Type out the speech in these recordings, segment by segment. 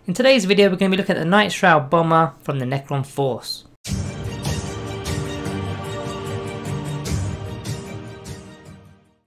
In today's video we're going to be looking at the Night Shroud bomber from the Necron Force.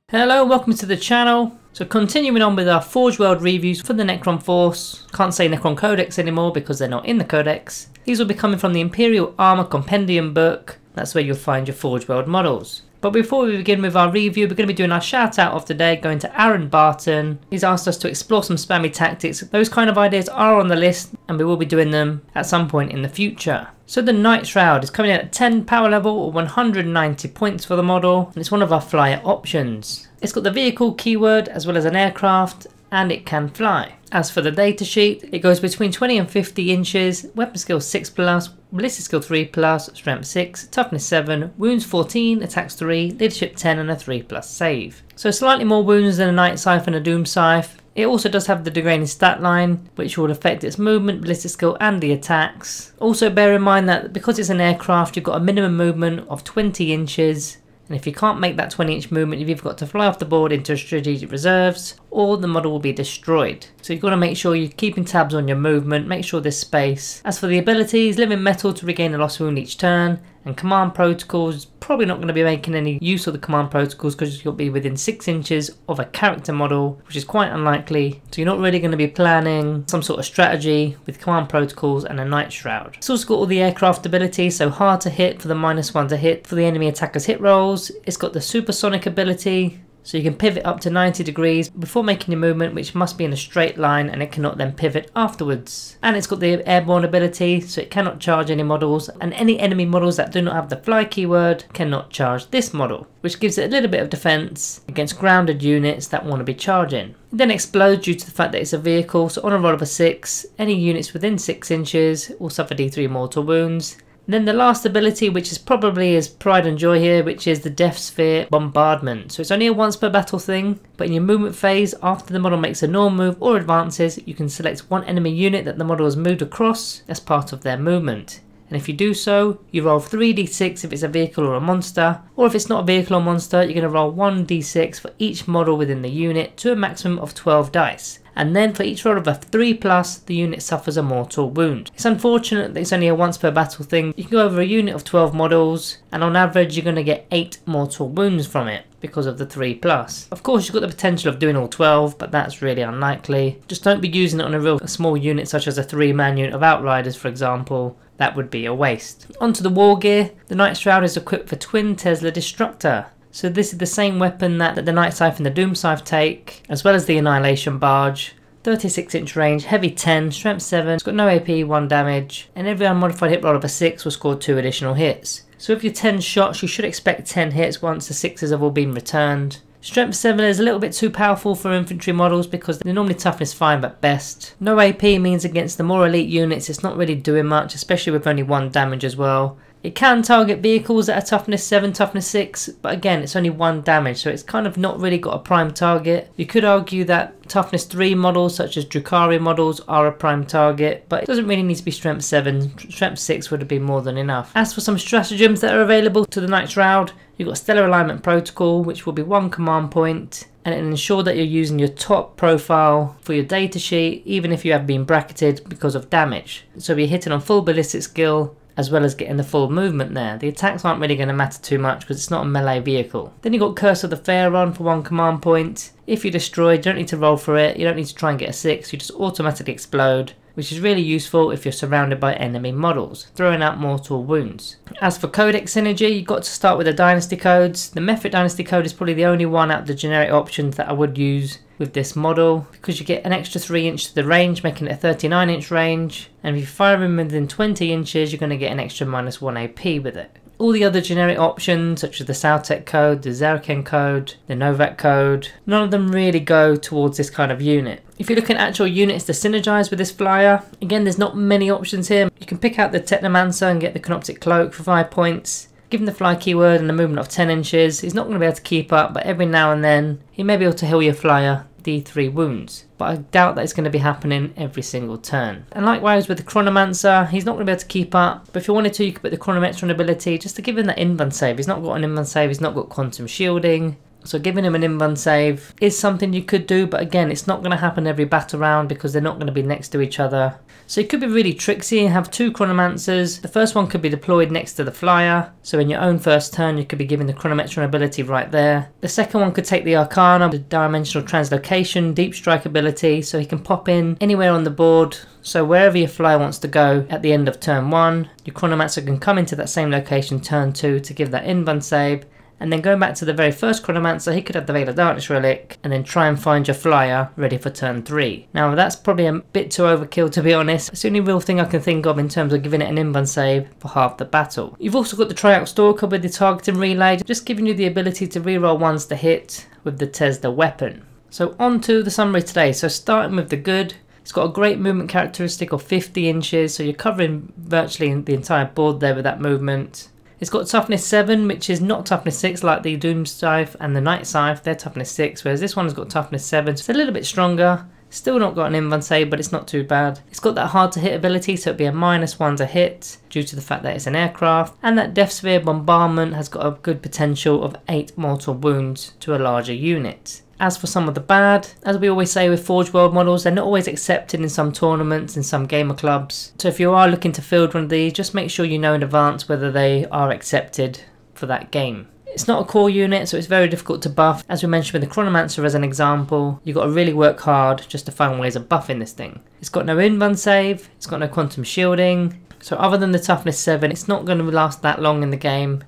Hello, welcome to the channel. So continuing on with our Forgeworld reviews for the Necron Force. Can't say Necron Codex anymore because they're not in the Codex. These will be coming from the Imperial Armour Compendium book. That's where you'll find your Forgeworld models. But before we begin with our review, we're going to be doing our shout out of the day, going to Aaron Barton. He's asked us to explore some spammy tactics. Those kind of ideas are on the list and we will be doing them at some point in the future. So the Night Shroud is coming in at 10 power level or 190 points for the model, and it's one of our flyer options. It's got the vehicle keyword as well as an aircraft, and it can fly. As for the datasheet, it goes between 20 and 50 inches, weapon skill 6+, ballistic skill 3+, strength 6, toughness 7, wounds 14, attacks 3, leadership 10 and a 3+ save. So slightly more wounds than a Night Scythe and a Doom Scythe. It also does have the degrading stat line, which will affect its movement, ballistic skill and the attacks. Also bear in mind that because it's an aircraft, you've got a minimum movement of 20 inches. And if you can't make that 20-inch movement, you've either got to fly off the board into strategic reserves, or the model will be destroyed. So you've got to make sure you're keeping tabs on your movement, make sure there's space. As for the abilities, living metal to regain a lost wound each turn, and command protocols, probably not going to be making any use of the command protocols because you'll be within 6 inches of a character model, which is quite unlikely. So you're not really going to be planning some sort of strategy with command protocols and a Night Shroud. It's also got all the aircraft abilities, so hard to hit for the -1 to hit for the enemy attacker's hit rolls. It's got the supersonic ability, so you can pivot up to 90 degrees before making your movement, which must be in a straight line, and it cannot then pivot afterwards. And it's got the airborne ability, so it cannot charge any models, and any enemy models that do not have the fly keyword cannot charge this model, which gives it a little bit of defense against grounded units that want to be charging. It then explodes due to the fact that it's a vehicle, so on a roll of a 6, any units within 6 inches will suffer D3 mortal wounds. Then the last ability, which is probably his pride and joy here, which is the Death Sphere Bombardment. So it's only a once per battle thing, but in your movement phase, after the model makes a normal move or advances, you can select one enemy unit that the model has moved across as part of their movement. And if you do so, you roll 3d6 if it's a vehicle or a monster, or if it's not a vehicle or monster, you're going to roll 1d6 for each model within the unit to a maximum of 12 dice. And then for each roll of a 3+, the unit suffers a mortal wound. It's unfortunate that it's only a once per battle thing. You can go over a unit of 12 models, and on average you're going to get 8 mortal wounds from it because of the 3+. Of course you've got the potential of doing all 12, but that's really unlikely. Just don't be using it on a real small unit such as a 3-man unit of Outriders, for example. That would be a waste. Onto the Wargear. The Night Shroud is equipped for Twin Tesla Destructor. So this is the same weapon that the Night Scythe and the Doom Scythe take, as well as the Annihilation Barge. 36-inch range, heavy 10, strength 7, it's got no AP, 1 damage, and every unmodified hit roll of a 6 will score 2 additional hits. So if you're 10 shots, you should expect 10 hits once the 6s have all been returned. Strength 7 is a little bit too powerful for infantry models because they're normally toughness 5 at best. No AP means against the more elite units it's not really doing much, especially with only 1 damage as well. It can target vehicles that are toughness 7, toughness 6, but again it's only 1 damage, so it's kind of not really got a prime target. You could argue that toughness 3 models such as Drukhari models are a prime target, but it doesn't really need to be strength 7, strength 6 would have been more than enough. As for some stratagems that are available to the Night Shroud, you've got Stellar Alignment Protocol, which will be 1 command point, and it'll ensure that you're using your top profile for your datasheet, even if you have been bracketed because of damage. So you're hitting on full ballistic skill, as well as getting the full movement there. The attacks aren't really going to matter too much because it's not a melee vehicle. Then you've got Curse of the Pharaoh for 1 command point. If you're destroyed, you don't need to roll for it, you don't need to try and get a 6, you just automatically explode, which is really useful if you're surrounded by enemy models, throwing out mortal wounds. As for Codex Synergy, you've got to start with the Dynasty codes. The Mephit Dynasty code is probably the only one out of the generic options that I would use with this model, because you get an extra 3 inch to the range, making it a 39-inch range, and if you fire him within 20 inches, you're going to get an extra -1 AP with it. All the other generic options, such as the Sautek code, the Zerken code, the Novak code, none of them really go towards this kind of unit. If you're looking at actual units to synergize with this flyer, again there's not many options here. You can pick out the Technomancer and get the Canoptic Cloak for 5 points. Give him the fly keyword and a movement of 10 inches. He's not going to be able to keep up, but every now and then he may be able to heal your flyer D3 wounds, but I doubt that it's going to be happening every single turn. And likewise with the Chronomancer, he's not going to be able to keep up, but if you wanted to, you could put the Chronometron ability just to give him that invuln save. He's not got an invuln save, he's not got quantum shielding, So giving him an invuln save is something you could do, but again, it's not going to happen every battle round because they're not going to be next to each other. So it could be really tricksy and have two Chronomancers. The first one could be deployed next to the flyer, so in your own first turn you could be given the Chronometron ability right there. The second one could take the Arcana, the Dimensional Translocation, Deep Strike ability, so he can pop in anywhere on the board. So wherever your flyer wants to go at the end of turn 1, your Chronomancer can come into that same location turn 2 to give that invuln save. And then going back to the very first Chronomancer, he could have the Veil of Darkness relic and then try and find your flyer ready for turn 3. Now that's probably a bit too overkill, to be honest. It's the only real thing I can think of in terms of giving it an invuln save for half the battle. You've also got the Tryout Stalker with the targeting relay, just giving you the ability to reroll ones to hit with the Tesla weapon. So on to the summary today. So starting with the good. It's got a great movement characteristic of 50 inches, so you're covering virtually the entire board there with that movement. It's got toughness 7, which is not toughness 6 like the Doom Scythe and the Night Scythe. They're toughness 6, whereas this one has got toughness 7. It's a little bit stronger. Still not got an invuln save, but it's not too bad. It's got that hard to hit ability, so it'll be a -1 to hit due to the fact that it's an aircraft. And that Death Sphere Bombardment has got a good potential of 8 mortal wounds to a larger unit. As for some of the bad, as we always say with Forgeworld models, they're not always accepted in some tournaments, in some gamer clubs. So if you are looking to field one of these, just make sure you know in advance whether they are accepted for that game. It's not a core unit, so it's very difficult to buff. As we mentioned with the Chronomancer as an example, you've got to really work hard just to find ways of buffing this thing. It's got no invuln save, it's got no quantum shielding, so other than the toughness 7, it's not going to last that long in the game.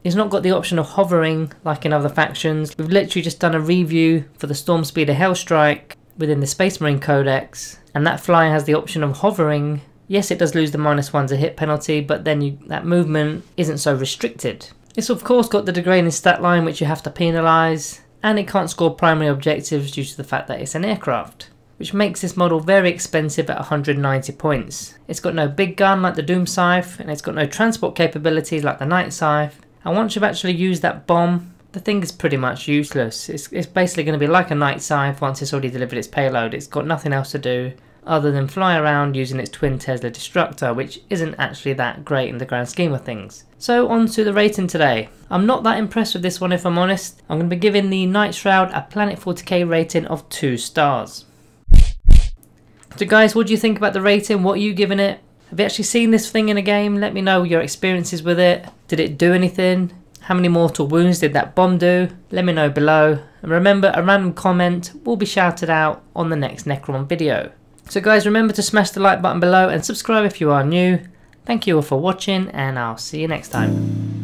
It's not got the option of hovering like in other factions. We've literally just done a review for the Stormspeeder Hellstrike within the Space Marine Codex, and that flyer has the option of hovering. Yes, it does lose the -1 to hit penalty, but then that movement isn't so restricted. It's of course got the degrading stat line which you have to penalise, and it can't score primary objectives due to the fact that it's an aircraft, which makes this model very expensive at 190 points. It's got no big gun like the Doom Scythe, and it's got no transport capabilities like the Night Scythe. And once you've actually used that bomb, the thing is pretty much useless. It's basically going to be like a Night Scythe once it's already delivered its payload. It's got nothing else to do other than fly around using its twin Tesla destructor, which isn't actually that great in the grand scheme of things. So on to the rating today. I'm not that impressed with this one if I'm honest. I'm going to be giving the Night Shroud a Planet 40k rating of 2 stars. So guys, what do you think about the rating? What are you giving it? Have you actually seen this thing in a game? Let me know your experiences with it. Did it do anything? How many mortal wounds did that bomb do? Let me know below. And remember, a random comment will be shouted out on the next Necron video. So guys, remember to smash the like button below and subscribe if you are new. Thank you all for watching, and I'll see you next time.